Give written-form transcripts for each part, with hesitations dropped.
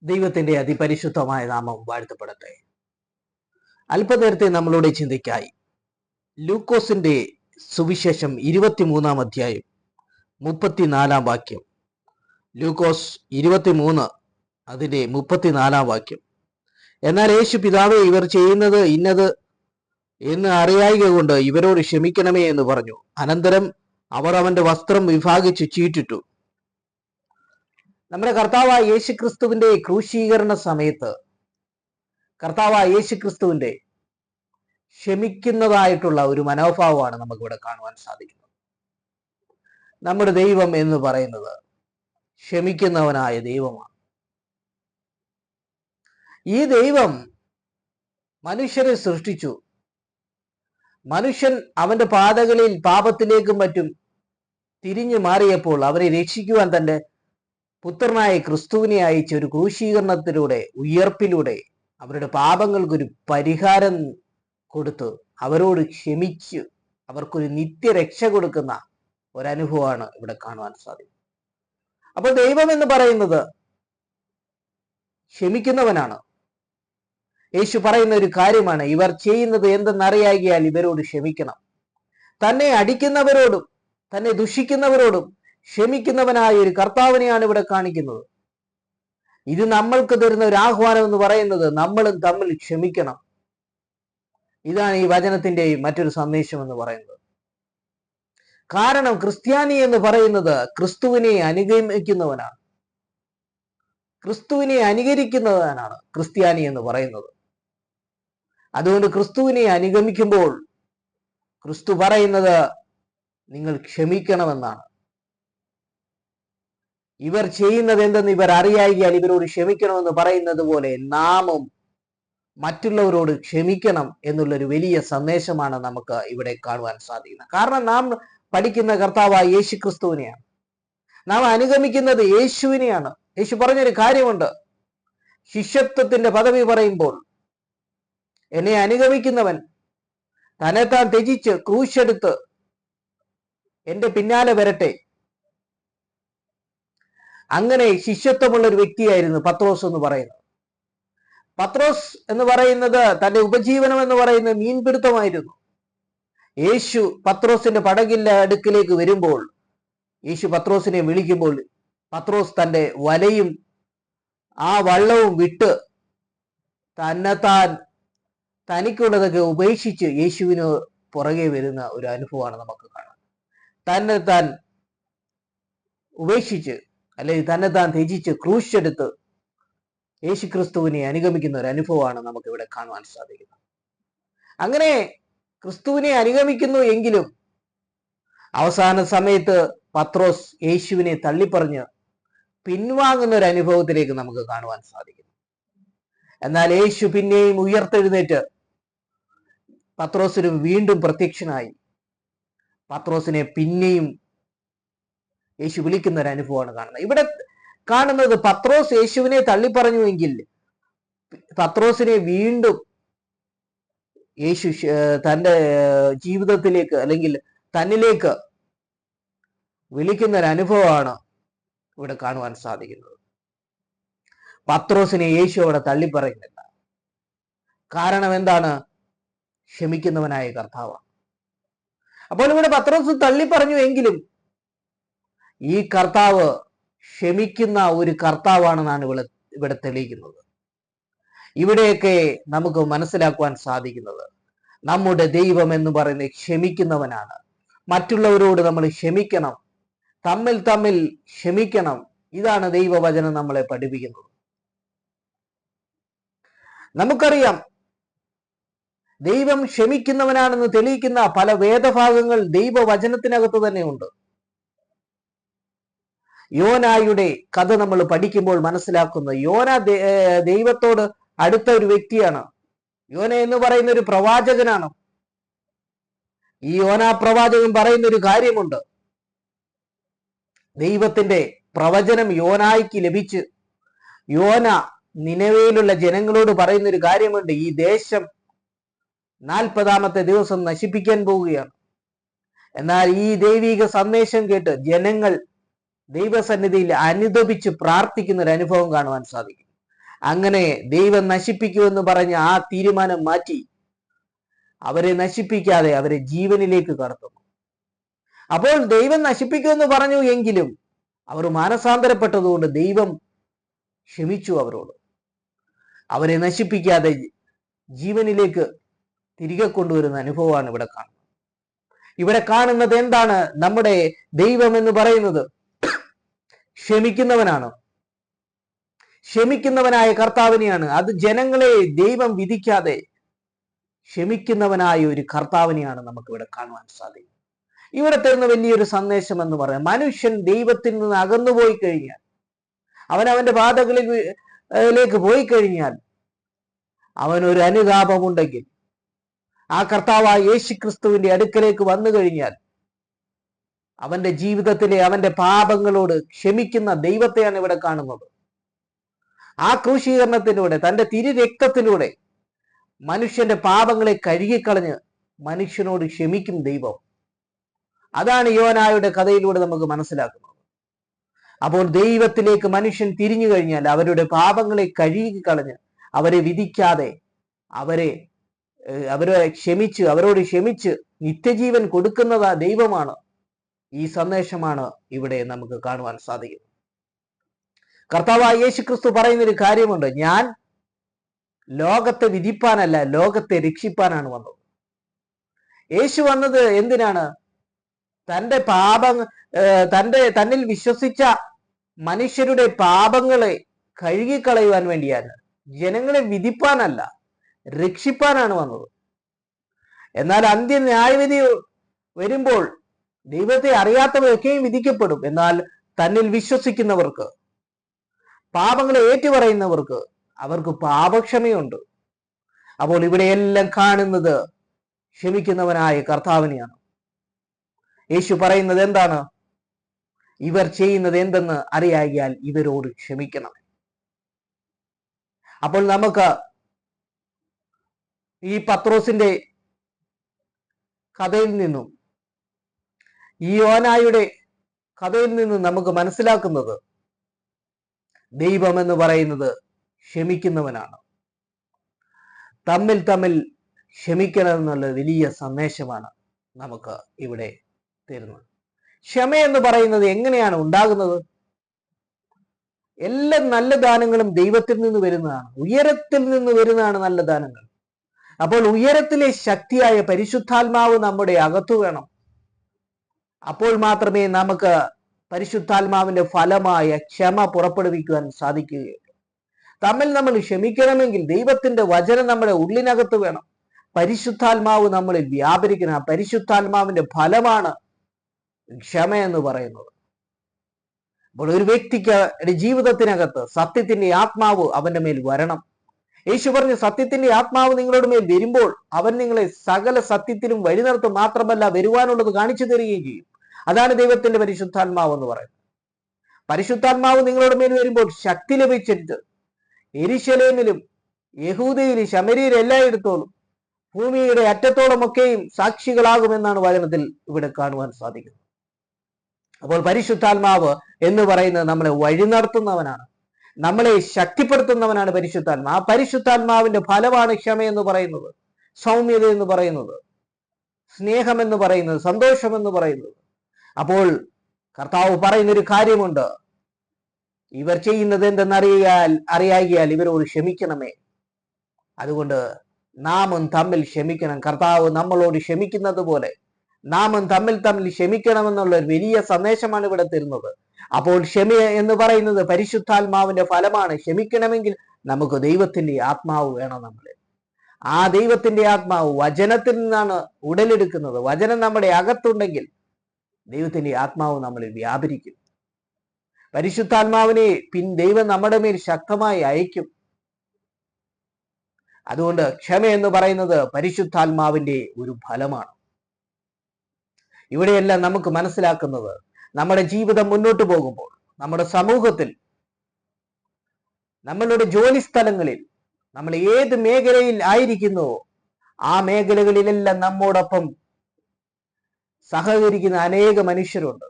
ദൈവത്തിന്റെ അതിപരിശുദ്ധമായ നാമം വാഴ്ത്തപ്പെടട്ടെ. അല്പനേരത്തെ നമ്മളോട് ചിന്തിക്കായി ലൂക്കോസിന്റെ സുവിശേഷം 23 അധ്യായം 34 വാക്യം. ലൂക്കോസ് 23 അതിന്റെ 34 വാക്യം. എന്നാൽ യേശു പിതാവേ, ഇവർ ചെയ്യുന്നത് ഇന്നത് എന്ന് അറിയായിക കൊണ്ട് ഇവരോട് ക്ഷമിക്കണമേ എന്ന് പറഞ്ഞു. അനന്തരം അവർ അവന്റെ വസ്ത്രം വിഭാഗിച്ച് ചീട്ടിട്ടു. നമ്മുടെ കർത്താവായ യേശുക്രിസ്തുവിന്റെ ക്രൂശീകരണ സമയത്ത് കർത്താവായ യേശുക്രിസ്തുവിന്റെ ക്ഷമിക്കുന്നതായിട്ടുള്ള ഒരു മനോഭാവമാണ് നമുക്കിവിടെ കാണുവാൻ സാധിക്കുന്നത്. നമ്മുടെ ദൈവം എന്ന് പറയുന്നത് ക്ഷമിക്കുന്നവനായ ദൈവമാണ്. ഈ ദൈവം മനുഷ്യരെ സൃഷ്ടിച്ചു. മനുഷ്യൻ അവന്റെ പാതകളിൽ പാപത്തിലേക്കും മറ്റും തിരിഞ്ഞു മാറിയപ്പോൾ അവരെ രക്ഷിക്കുവാൻ തന്റെ പുത്രനായ ക്രിസ്തുവിനെ അയച്ച ഒരു ക്രൂശീകരണത്തിലൂടെ, ഉയർപ്പിലൂടെ അവരുടെ പാപങ്ങൾക്കൊരു പരിഹാരം കൊടുത്ത് അവരോട് ക്ഷമിച്ച് അവർക്കൊരു നിത്യരക്ഷ കൊടുക്കുന്ന ഒരനുഭവമാണ് ഇവിടെ കാണുവാൻ സാധിക്കും. അപ്പോൾ ദൈവം എന്ന് പറയുന്നത് ക്ഷമിക്കുന്നവനാണ്. യേശു പറയുന്ന ഒരു കാര്യമാണ്, ഇവർ ചെയ്യുന്നത് എന്തെന്നറിയാകിയാൽ ഇവരോട് ക്ഷമിക്കണം. തന്നെ അടിക്കുന്നവരോടും തന്നെ ദുഷിക്കുന്നവരോടും ക്ഷമിക്കുന്നവനായ ഒരു കർത്താവിനെയാണ് ഇവിടെ കാണിക്കുന്നത്. ഇത് നമ്മൾക്ക് തരുന്ന ഒരു ആഹ്വാനം എന്ന് പറയുന്നത് നമ്മളും തമ്മിൽ ക്ഷമിക്കണം. ഇതാണ് ഈ വചനത്തിന്റെ മറ്റൊരു സന്ദേശം എന്ന് പറയുന്നത്. കാരണം ക്രിസ്ത്യാനി എന്ന് പറയുന്നത് ക്രിസ്തുവിനെ അനുഗമിക്കുന്നവനാണ്. ക്രിസ്തുവിനെ അനുകരിക്കുന്നവനാണ് ക്രിസ്ത്യാനി എന്ന് പറയുന്നത്. അതുകൊണ്ട് ക്രിസ്തുവിനെ അനുഗമിക്കുമ്പോൾ ക്രിസ്തു പറയുന്നത് നിങ്ങൾ ക്ഷമിക്കണമെന്നാണ്. ഇവർ ചെയ്യുന്നത് എന്തെന്ന് ഇവർ അറിയായികയാൽ ഇവരോട് ക്ഷമിക്കണമെന്ന് പറയുന്നത് പോലെ നാമും മറ്റുള്ളവരോട് ക്ഷമിക്കണം എന്നുള്ളൊരു വലിയ സന്ദേശമാണ് നമുക്ക് ഇവിടെ കാണുവാൻ സാധിക്കുന്നത്. കാരണം നാം പഠിക്കുന്ന കർത്താവായ യേശു ക്രിസ്തുവിനെയാണ്, നാം അനുഗമിക്കുന്നത് യേശുവിനെയാണ്. യേശു പറഞ്ഞൊരു കാര്യമുണ്ട്, ശിഷ്യത്വത്തിന്റെ പദവി പറയുമ്പോൾ എന്നെ അനുഗമിക്കുന്നവൻ തന്നെത്താൻ ത്യജിച്ച് ക്രൂശെടുത്ത് എന്റെ പിന്നാലെ വരട്ടെ. അങ്ങനെ ശിഷ്യത്വമുള്ള ഒരു വ്യക്തിയായിരുന്നു പത്രോസ് എന്ന് പറയുന്നത്. പത്രോസ് എന്ന് പറയുന്നത് തന്റെ ഉപജീവനം എന്ന് പറയുന്നത് മീൻപിടുത്തമായിരുന്നു. യേശു പത്രോസിന്റെ പടകിന്റെ അടുക്കിലേക്ക് വരുമ്പോൾ, യേശു പത്രോസിനെ വിളിക്കുമ്പോൾ പത്രോസ് തന്റെ വലയും ആ വള്ളവും വിട്ട് തനിക്കുള്ളതൊക്കെ ഉപേക്ഷിച്ച് യേശുവിന് പുറകെ വരുന്ന ഒരു അനുഭവമാണ് നമുക്ക് കാണാം. തന്നെത്താൻ ഉപേക്ഷിച്ച് അല്ലെങ്കിൽ തന്നെത്താൻ ത്യജിച്ച് ക്രൂശെടുത്ത് യേശു ക്രിസ്തുവിനെ അനുഗമിക്കുന്ന ഒരു അനുഭവമാണ് നമുക്ക് ഇവിടെ കാണുവാൻ സാധിക്കുന്നത്. അങ്ങനെ ക്രിസ്തുവിനെ അനുഗമിക്കുന്നു എങ്കിലും അവസാന സമയത്ത് പത്രോസ് യേശുവിനെ തള്ളിപ്പറഞ്ഞ് പിൻവാങ്ങുന്ന ഒരു അനുഭവത്തിലേക്ക് നമുക്ക് കാണുവാൻ സാധിക്കുന്നു. എന്നാൽ യേശു പിന്നെയും ഉയർത്തെഴുന്നേറ്റ് പത്രോസിന് വീണ്ടും പ്രത്യക്ഷനായി പത്രോസിനെ പിന്നെയും യേശു വിളിക്കുന്ന ഒരു അനുഭവമാണ് കാണുന്നത്. ഇവിടെ കാണുന്നത് പത്രോസ് യേശുവിനെ തള്ളിപ്പറഞ്ഞുവെങ്കിൽ പത്രോസിനെ വീണ്ടും യേശു തൻ്റെ ജീവിതത്തിലേക്ക് അല്ലെങ്കിൽ തന്നിലേക്ക് വിളിക്കുന്ന ഒരു അനുഭവമാണ് ഇവിടെ കാണുവാൻ സാധിക്കുന്നത്. പത്രോസിനെ യേശു അവിടെ തള്ളിപ്പറയുന്നില്ല. കാരണം എന്താണ്? ക്ഷമിക്കുന്നവനായ കർത്താവാണ്. അപ്പോൾ ഇവിടെ പത്രോസ് തള്ളിപ്പറഞ്ഞു എങ്കിലും ഈ കർത്താവ് ക്ഷമിക്കുന്ന ഒരു കർത്താവാണെന്നാണ് ഇവിടെ തെളിയിക്കുന്നത്. ഇവിടെയൊക്കെ നമുക്ക് മനസ്സിലാക്കുവാൻ സാധിക്കുന്നത് നമ്മുടെ ദൈവം എന്ന് പറയുന്നത് ക്ഷമിക്കുന്നവനാണ്. മറ്റുള്ളവരോട് നമ്മൾ ക്ഷമിക്കണം, തമ്മിൽ ക്ഷമിക്കണം. ഇതാണ് ദൈവവചനം നമ്മളെ പഠിപ്പിക്കുന്നത്. നമുക്കറിയാം ദൈവം ക്ഷമിക്കുന്നവനാണെന്ന് തെളിയിക്കുന്ന പല വേദഭാഗങ്ങൾ ദൈവവചനത്തിനകത്ത് തന്നെ ഉണ്ട്. യോനായുടെ കഥ നമ്മൾ പഠിക്കുമ്പോൾ മനസ്സിലാക്കുന്നത് യോന ദൈവത്തോട് അടുത്ത ഒരു വ്യക്തിയാണ്. യോന എന്ന് പറയുന്ന ഒരു പ്രവാചകനാണ്. ഈ യോന പ്രവാചകൻ പറയുന്ന ഒരു കാര്യമുണ്ട്, ദൈവത്തിന്റെ പ്രവചനം യോനായ്ക്ക് ലഭിച്ച് യോന നിനവയിലുള്ള ജനങ്ങളോട് പറയുന്ന ഒരു കാര്യമുണ്ട്, ഈ ദേശം 40ാമത്തെ ദിവസം നശിപ്പിക്കാൻ പോവുകയാണ്. എന്നാൽ ഈ ദൈവിക സന്ദേശം കേട്ട് ജനങ്ങൾ ദൈവസന്നിധിയിൽ അനുദപിച്ച് പ്രാർത്ഥിക്കുന്ന ഒരു അനുഭവം കാണുവാൻ സാധിക്കും. അങ്ങനെ ദൈവം നശിപ്പിക്കുമെന്ന് പറഞ്ഞ ആ തീരുമാനം മാറ്റി അവരെ നശിപ്പിക്കാതെ അവരെ ജീവനിലേക്ക് കടത്തുന്നു. അപ്പോൾ ദൈവം നശിപ്പിക്കുമെന്ന് പറഞ്ഞു എങ്കിലും അവർ മാനസാന്തരപ്പെട്ടതുകൊണ്ട് ദൈവം ക്ഷമിച്ചു അവരോട്. അവരെ നശിപ്പിക്കാതെ ജീവനിലേക്ക് തിരികെ കൊണ്ടുവരുന്ന അനുഭവമാണ് ഇവിടെ കാണുന്നത്. ഇവിടെ കാണുന്നത് എന്താണ്? നമ്മുടെ ദൈവം എന്ന് പറയുന്നത് ക്ഷമിക്കുന്നവനാണ്. ക്ഷമിക്കുന്നവനായ കർത്താവിനെയാണ്. അത് ജനങ്ങളെ ദൈവം വിധിക്കാതെ ക്ഷമിക്കുന്നവനായ ഒരു കർത്താവിനെയാണ് നമുക്ക് ഇവിടെ കാണുവാൻ സാധിക്കും. ഇവിടെ തരുന്ന വലിയൊരു സന്ദേശം എന്ന് പറയാം, മനുഷ്യൻ ദൈവത്തിൽ നിന്ന് അകന്നുപോയി കഴിഞ്ഞാൽ, അവന്റെ പാതകളിലേക്ക് പോയി കഴിഞ്ഞാൽ, അവനൊരു അനുതാപമുണ്ടെങ്കിൽ, ആ കർത്താവായ യേശുക്രിസ്തുവിന്റെ അടുക്കലേക്ക് വന്നു കഴിഞ്ഞാൽ, അവന്റെ ജീവിതത്തിലെ അവന്റെ പാപങ്ങളോട് ക്ഷമിക്കുന്ന ദൈവത്തെയാണ് ഇവിടെ കാണുന്നത്. ആ ക്രൂശീകരണത്തിലൂടെ തന്റെ തിരുരക്തത്തിലൂടെ മനുഷ്യന്റെ പാപങ്ങളെ കഴുകിക്കളഞ്ഞ് മനുഷ്യനോട് ക്ഷമിക്കും ദൈവം. അതാണ് യോനായുടെ കഥയിലൂടെ നമുക്ക് മനസ്സിലാക്കുന്നത്. അപ്പോൾ ദൈവത്തിലേക്ക് മനുഷ്യൻ തിരിഞ്ഞു കഴിഞ്ഞാൽ അവരുടെ പാപങ്ങളെ കഴുകിക്കളഞ്ഞ് അവരെ വിധിക്കാതെ അവരോട് ക്ഷമിച്ച് നിത്യജീവൻ കൊടുക്കുന്നത് ദൈവമാണ്. ഈ സന്ദേശമാണ് ഇവിടെ നമുക്ക് കാണുവാൻ സാധിക്കുന്നത്. കർത്താവായ യേശുക്രിസ്തു പറയുന്നൊരു കാര്യമുണ്ട്, ഞാൻ ലോകത്തെ വിധിപ്പാനല്ല, ലോകത്തെ രക്ഷിപ്പാനാണ് വന്നത്. യേശു വന്നത് എന്തിനാണ്? തന്നിൽ വിശ്വസിച്ച മനുഷ്യരുടെ പാപങ്ങളെ കഴുകിക്കളയുവാൻ വേണ്ടിയാണ്. ജനങ്ങളെ വിധിപ്പാനല്ല, രക്ഷിപ്പാനാണ് വന്നത്. എന്നാൽ അന്ത്യ ന്യായവിധി വരുമ്പോൾ ദൈവത്തെ അറിയാത്തവരൊക്കെയും വിധിക്കപ്പെടും. എന്നാൽ തന്നിൽ വിശ്വസിക്കുന്നവർക്ക്, പാപങ്ങളെ ഏറ്റുപറയുന്നവർക്ക്, അവർക്ക് പാപക്ഷമയുണ്ട്. അപ്പോൾ ഇവിടെയെല്ലാം കാണുന്നത് ക്ഷമിക്കുന്നവനായ കർത്താവിനെയാണ്. യേശു പറയുന്നത് എന്താണ്? ഇവർ ചെയ്യുന്നത് എന്തെന്ന് അറിയാകിയാൽ ഇവരോട് ക്ഷമിക്കണം. അപ്പോൾ നമുക്ക് ഈ പത്രോസിന്റെ കഥയിൽ നിന്നും ഈ യോനായുടെ കഥയിൽ നിന്നും നമുക്ക് മനസ്സിലാക്കുന്നത് ദൈവം എന്ന് പറയുന്നത് ക്ഷമിക്കുന്നവനാണ്. തമ്മിൽ ക്ഷമിക്കണം എന്നുള്ള വലിയ സന്ദേശമാണ് നമുക്ക് ഇവിടെ തരുന്നത്. ക്ഷമ എന്ന് പറയുന്നത് എങ്ങനെയാണ് ഉണ്ടാകുന്നത്? എല്ലാ നല്ല ദാനങ്ങളും ദൈവത്തിൽ നിന്ന് വരുന്നതാണ്, ഉയരത്തിൽ നിന്ന് വരുന്നതാണ് നല്ല ദാനങ്ങൾ. അപ്പോൾ ഉയരത്തിലെ ശക്തിയായ പരിശുദ്ധാത്മാവ് നമ്മുടെ അകത്തു വേണം. അപ്പോൾ മാത്രമേ നമുക്ക് പരിശുദ്ധാത്മാവിന്റെ ഫലമായ ക്ഷമ പുറപ്പെടുവിക്കുവാൻ സാധിക്കുകയുള്ളൂ. നമ്മൾ ക്ഷമിക്കണമെങ്കിൽ ദൈവത്തിന്റെ വചനം നമ്മുടെ ഉള്ളിനകത്ത് വേണം. പരിശുദ്ധാത്മാവ് നമ്മളിൽ വ്യാപരിക്കണം. ആ പരിശുദ്ധാത്മാവിന്റെ ഫലമാണ് ക്ഷമ എന്ന് പറയുന്നത്. അപ്പോൾ ഒരു വ്യക്തിക്ക് ജീവിതത്തിനകത്ത് സത്യത്തിന്റെ ആത്മാവ് അവന്റെ മേൽ വരണം. യേശു പറഞ്ഞു, സത്യത്തിന്റെ ആത്മാവ് നിങ്ങളുടെ മേൽ വരുമ്പോൾ അവൻ നിങ്ങളെ സകല സത്യത്തിലും വഴി നടത്തും, മാത്രമല്ല വരുവാനുള്ളത് കാണിച്ചു തരികയും ചെയ്യും. അതാണ് ദൈവത്തിന്റെ പരിശുദ്ധാത്മാവ് എന്ന് പറയുന്നത്. പരിശുദ്ധാത്മാവ് നിങ്ങളുടെ മേൽ വരുമ്പോൾ ശക്തി ലഭിച്ചിട്ട് യെരൂശലേമിലും യഹൂദയിലും ശമര്യയിലും എല്ലായിടത്തോളം ഭൂമിയുടെ അറ്റത്തോളം ഒക്കെയും സാക്ഷികളാകുമെന്നാണ് വചനത്തിൽ ഇവിടെ കാണുവാൻ സാധിക്കുന്നത്. അപ്പോൾ പരിശുദ്ധാത്മാവ് എന്ന് പറയുന്നത് നമ്മളെ വഴി നടത്തുന്നവനാണ്, നമ്മളെ ശക്തിപ്പെടുത്തുന്നവനാണ് പരിശുദ്ധാത്മാ. ആ പരിശുദ്ധാത്മാവിന്റെ ഫലമാണ് ക്ഷമ എന്ന് പറയുന്നത്, സൗമ്യത എന്ന് പറയുന്നത്, സ്നേഹം എന്ന് പറയുന്നത്, സന്തോഷം എന്ന് പറയുന്നത്. അപ്പോൾ കർത്താവ് പറയുന്നൊരു കാര്യമുണ്ട്, ഇവർ ചെയ്യുന്നത് എന്തെന്നറിയാകിയാൽ ഇവരോട് ക്ഷമിക്കണമേ. അതുകൊണ്ട് നാമും തമ്മിൽ ക്ഷമിക്കണം. കർത്താവ് നമ്മളോട് ക്ഷമിക്കുന്നത് പോലെ നാമും തമ്മിൽ ക്ഷമിക്കണമെന്നുള്ള ഒരു വലിയ സന്ദേശമാണ് ഇവിടെ തരുന്നത്. അപ്പോൾ ക്ഷമ എന്ന് പറയുന്നത് പരിശുദ്ധാത്മാവിന്റെ ഫലമാണ്. ക്ഷമിക്കണമെങ്കിൽ നമുക്ക് ദൈവത്തിന്റെ ആത്മാവ് വേണം നമ്മളിൽ. ആ ദൈവത്തിന്റെ ആത്മാവ് വചനത്തിൽ നിന്നാണ് ഉടലെടുക്കുന്നത്. വചനം നമ്മുടെ അകത്തുണ്ടെങ്കിൽ ദൈവത്തിന്റെ ആത്മാവ് നമ്മളിൽ വ്യാപരിക്കും. പരിശുദ്ധാത്മാവിനെ ദൈവം നമ്മുടെ മേൽ ശക്തമായി അയക്കും. അതുകൊണ്ട് ക്ഷമ എന്ന് പറയുന്നത് പരിശുദ്ധാത്മാവിന്റെ ഒരു ഫലമാണ്. ഇവിടെയെല്ലാം നമുക്ക് മനസ്സിലാക്കുന്നത്, നമ്മുടെ ജീവിതം മുന്നോട്ട് പോകുമ്പോൾ, നമ്മുടെ സമൂഹത്തിൽ, നമ്മളുടെ ജോലി സ്ഥലങ്ങളിൽ, നമ്മൾ ഏത് മേഖലയിൽ ആയിരിക്കുന്നുവോ ആ മേഖലകളിലെല്ലാം നമ്മോടൊപ്പം സഹകരിക്കുന്ന അനേക മനുഷ്യരുണ്ട്.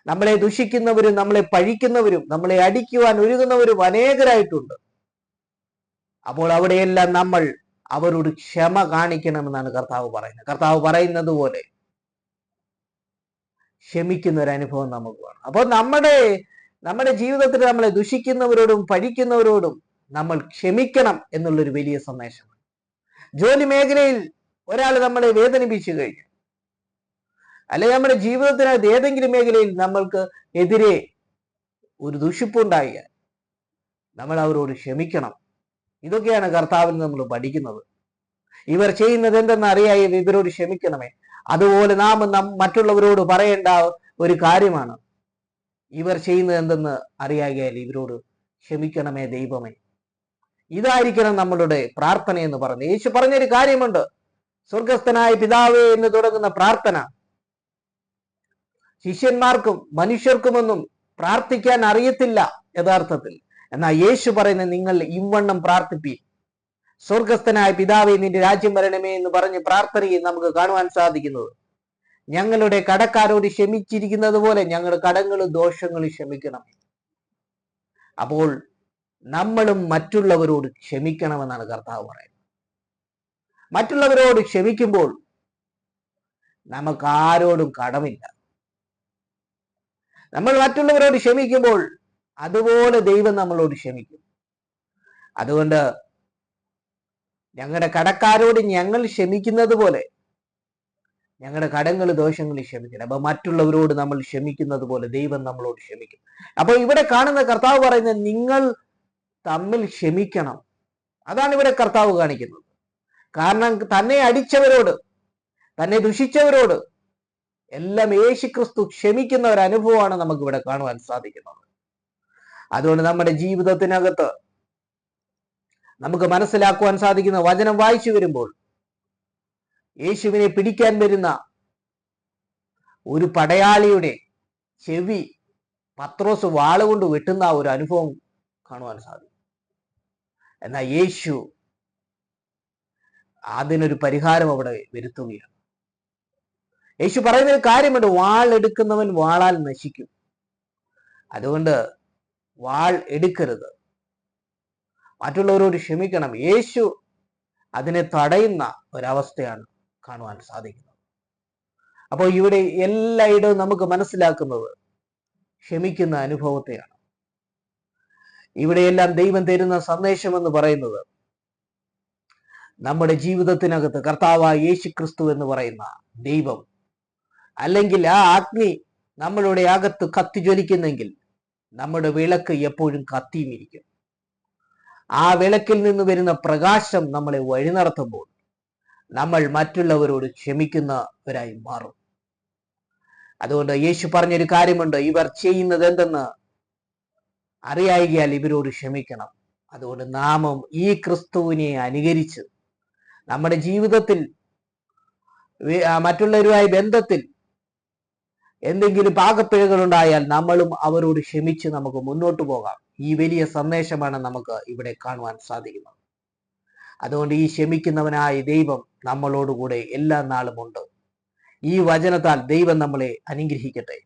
നമ്മളെ ദുഷിക്കുന്നവരും നമ്മളെ പഴിക്കുന്നവരും നമ്മളെ അടിക്കുവാൻ ഒരുങ്ങുന്നവരും അനേകരായിട്ടുണ്ട്. അപ്പോൾ അവിടെയെല്ലാം നമ്മൾ അവരോട് ക്ഷമ കാണിക്കണമെന്നാണ് കർത്താവ് പറയുന്നത്. കർത്താവ് പറയുന്നത് പോലെ ക്ഷമിക്കുന്ന ഒരു അനുഭവം നമുക്ക് വേണം. അപ്പോൾ നമ്മുടെ ജീവിതത്തിൽ നമ്മളെ ദുഷിക്കുന്നവരോടും പഴിക്കുന്നവരോടും നമ്മൾ ക്ഷമിക്കണം എന്നുള്ളൊരു വലിയ സന്ദേശമാണ്. ജോലി മേഖലയിൽ ഒരാൾ നമ്മളെ വേദനിപ്പിച്ചു കഴിഞ്ഞു, അല്ലെങ്കിൽ നമ്മുടെ ജീവിതത്തിനകത്ത് ഏതെങ്കിലും മേഖലയിൽ നമ്മൾക്ക് എതിരെ ഒരു ദുഷിപ്പുണ്ടായാൽ നമ്മൾ അവരോട് ക്ഷമിക്കണം. ഇതൊക്കെയാണ് കർത്താവിൽ നമ്മൾ പഠിക്കുന്നത്. ഇവർ ചെയ്യുന്നത് എന്തെന്ന് അറിയായി ഇവരോട് ക്ഷമിക്കണമേ. അതുപോലെ നാം മറ്റുള്ളവരോട് പറയേണ്ട ഒരു കാര്യമാണ്, ഇവർ ചെയ്യുന്നത് എന്തെന്ന് അറിയാകിയാൽ ഇവരോട് ക്ഷമിക്കണമേ ദൈവമേ. ഇതായിരിക്കണം നമ്മളുടെ പ്രാർത്ഥന എന്ന് പറഞ്ഞു. യേശു പറഞ്ഞൊരു കാര്യമുണ്ട്, സ്വർഗസ്ഥനായ പിതാവേ എന്ന് തുടങ്ങുന്ന പ്രാർത്ഥന ശിഷ്യന്മാർക്കും മനുഷ്യർക്കുമൊന്നും പ്രാർത്ഥിക്കാൻ അറിയത്തില്ല യഥാർത്ഥത്തിൽ. എന്നാൽ യേശു പറയുന്നത്, നിങ്ങൾ ഇവണ്ണം പ്രാർത്ഥിപ്പീൻ, സ്വർഗസ്ഥനായ പിതാവേ നിന്റെ രാജ്യം വരണമേ എന്ന് പറഞ്ഞ് പ്രാർത്ഥനയിൽ നമുക്ക് കാണുവാൻ സാധിക്കുന്നത്, ഞങ്ങളുടെ കടക്കാരോട് ക്ഷമിച്ചിരിക്കുന്നത് പോലെ ഞങ്ങളുടെ കടങ്ങളും ദോഷങ്ങളും ക്ഷമിക്കണമേ. അപ്പോൾ നമ്മളും മറ്റുള്ളവരോട് ക്ഷമിക്കണമെന്നാണ് കർത്താവ് പറയുന്നത്. മറ്റുള്ളവരോട് ക്ഷമിക്കുമ്പോൾ നമുക്ക് ആരോടും കടമില്ല. നമ്മൾ മറ്റുള്ളവരോട് ക്ഷമിക്കുമ്പോൾ അതുപോലെ ദൈവം നമ്മളോട് ക്ഷമിക്കും. അതുകൊണ്ട് ഞങ്ങളുടെ കടക്കാരോട് ഞങ്ങൾ ക്ഷമിക്കുന്നത് പോലെ ഞങ്ങളുടെ കടങ്ങൾ ദോഷങ്ങൾ ക്ഷമിക്കണം. അപ്പൊ മറ്റുള്ളവരോട് നമ്മൾ ക്ഷമിക്കുന്നത് പോലെ ദൈവം നമ്മളോട് ക്ഷമിക്കും. അപ്പൊ ഇവിടെ കാണുന്ന കർത്താവ് പറയുന്നത്, നിങ്ങൾ തമ്മിൽ ക്ഷമിക്കണം. അതാണ് ഇവിടെ കർത്താവ് കാണിക്കുന്നത്. കാരണം തന്നെ അടിച്ചവരോട്, തന്നെ ദുഷിച്ചവരോട് എല്ലാം യേശുക്രിസ്തു ക്ഷമിക്കുന്ന ഒരു അനുഭവമാണ് നമുക്ക് ഇവിടെ കാണുവാൻ സാധിക്കുന്നത്. അതുകൊണ്ട് നമ്മുടെ ജീവിതത്തിനകത്ത് നമുക്ക് മനസ്സിലാക്കുവാൻ സാധിക്കുന്ന വചനം വായിച്ചു വരുമ്പോൾ, യേശുവിനെ പിടിക്കാൻ വരുന്ന ഒരു പടയാളിയുടെ ചെവി പത്രോസ് വാളുകൊണ്ട് വെട്ടുന്ന ഒരു അനുഭവം കാണുവാൻ സാധിക്കും. എന്നാൽ യേശു അതിനൊരു പരിഹാരം അവിടെ വരുത്തുകയാണ്. യേശു പറയുന്ന ഒരു കാര്യമുണ്ട്, വാൾ എടുക്കുന്നവൻ വാളാൽ നശിക്കും. അതുകൊണ്ട് വാൾ എടുക്കരുത്, മറ്റുള്ളവരോട് ക്ഷമിക്കണം. യേശു അതിനെ തടയുന്ന ഒരവസ്ഥയാണ് കാണുവാൻ സാധിക്കുന്നത്. അപ്പോൾ ഇവിടെ എല്ലായിടവും നമുക്ക് മനസ്സിലാക്കുന്നത് ക്ഷമിക്കുന്ന അനുഭവത്തെയാണ്. ഇവിടെയെല്ലാം ദൈവം തരുന്ന സന്ദേശം എന്ന് പറയുന്നത്, നമ്മുടെ ജീവിതത്തിനകത്ത് കർത്താവായ യേശുക്രിസ്തു എന്ന് പറയുന്ന ദൈവം, അല്ലെങ്കിൽ ആ അഗ്നി നമ്മളുടെ അകത്ത് കത്തിജ്വലിക്കുന്നെങ്കിൽ നമ്മുടെ വിളക്ക് എപ്പോഴും കത്തിയുമിരിക്കും. ആ വിളക്കിൽ നിന്ന് വരുന്ന പ്രകാശം നമ്മളെ വഴി നടത്തുമ്പോൾ നമ്മൾ മറ്റുള്ളവരോട് ക്ഷമിക്കുന്നവരായി മാറും. അതുകൊണ്ട് യേശു പറഞ്ഞൊരു കാര്യമുണ്ട്, ഇവർ ചെയ്യുന്നത് എന്തെന്ന് അറിയായികയാൽ ഇവരോട് ക്ഷമിക്കണം. അതുകൊണ്ട് നാമും ഈ ക്രിസ്തുവിനെ അനുകരിച്ച് നമ്മുടെ ജീവിതത്തിൽ മറ്റുള്ളവരുമായി ബന്ധത്തിൽ എന്തെങ്കിലും പാകപ്പിഴകൾ ഉണ്ടായാൽ നമ്മളും അവരോട് ക്ഷമിച്ച് നമുക്ക് മുന്നോട്ട് പോകാം. ഈ വലിയ സന്ദേശമാണ് നമുക്ക് ഇവിടെ കാണുവാൻ സാധിക്കുന്നത്. അതുകൊണ്ട് ഈ ക്ഷമിക്കുന്നവനായ ദൈവം നമ്മളോടുകൂടെ എല്ലാ നാളും ഉണ്ട്. ഈ വചനത്താൽ ദൈവം നമ്മളെ അനുഗ്രഹിക്കട്ടെ.